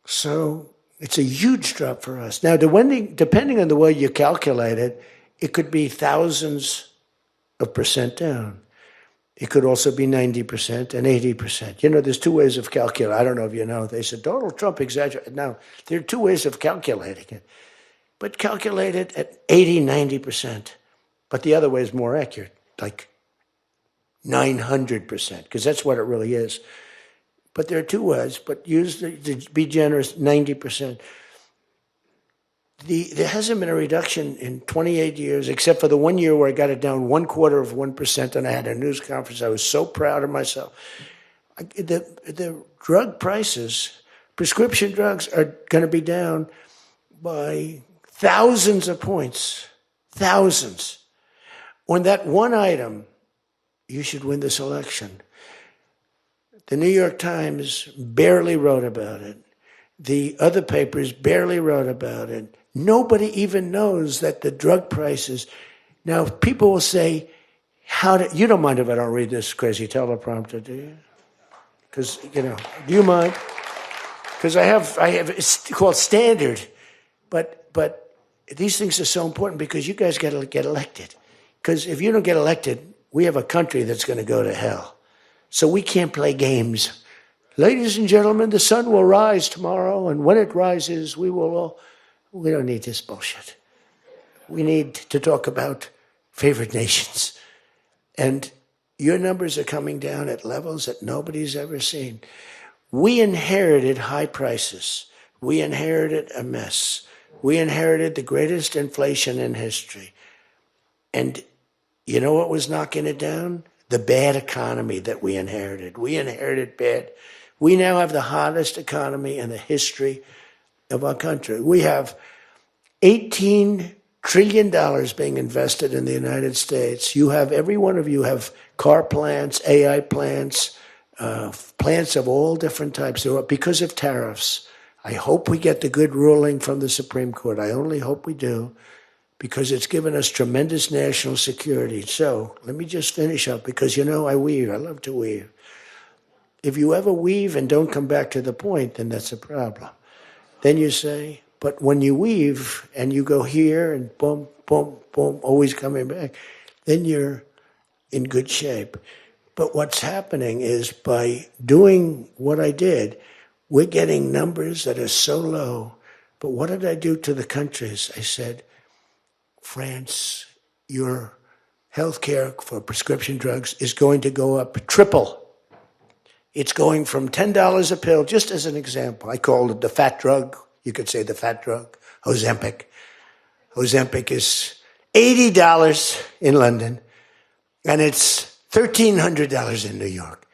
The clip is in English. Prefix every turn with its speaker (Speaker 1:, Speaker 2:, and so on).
Speaker 1: So it's a huge drop for us. Now, depending on the way you calculate it, it could be thousands of percent down. It could also be 90% and 80%. You know, there's two ways of calculating. I don't know if you know. They said Donald Trump exaggerated. No, there are two ways of calculating it. But calculate it at 80, 90%. But the other way is more accurate, like 900%, because that's what it really is. But there are two ways, but to be generous, 90%. There hasn't been a reduction in 28 years, except for the 1 year where I got it down 1/4%, and I had a news conference. I was so proud of myself. The drug prices, prescription drugs, are going to be down by thousands of points, thousands. On that one item, you should win this election. The New York Times barely wrote about it. The other papers barely wrote about it. Nobody even knows that the drug prices. Now, people will say, you don't mind if I don't read this crazy teleprompter, do you? Because, do you mind? Because I have, it's called standard. But these things are so important because you guys got to get elected. Because if you don't get elected, we have a country that's going to go to hell. So we can't play games. Ladies and gentlemen, the sun will rise tomorrow, and when it rises, we don't need this bullshit. We need to talk about favored nations. And your numbers are coming down at levels that nobody's ever seen. We inherited high prices. We inherited a mess. We inherited the greatest inflation in history. And you know what was knocking it down? The bad economy that we inherited. We inherited bad. We now have the hottest economy in the history of our country. We have $18 trillion being invested in the United States. Every one of you have car plants, AI plants, plants of all different types. Because of tariffs. I hope we get the good ruling from the Supreme Court. I only hope we do, because it's given us tremendous national security. So let me just finish up, because I weave. I love to weave. If you ever weave and don't come back to the point, then that's a problem. Then you say, but when you weave and you go here and boom, boom, boom, always coming back, then you're in good shape. But what's happening is by doing what I did, we're getting numbers that are so low. But what did I do to the countries? I said, France, your health care for prescription drugs is going to go up triple. It's going from $10 a pill, just as an example. I called it the fat drug. You could say the fat drug, Ozempic. Ozempic is $80 in London, and it's $1,300 in New York.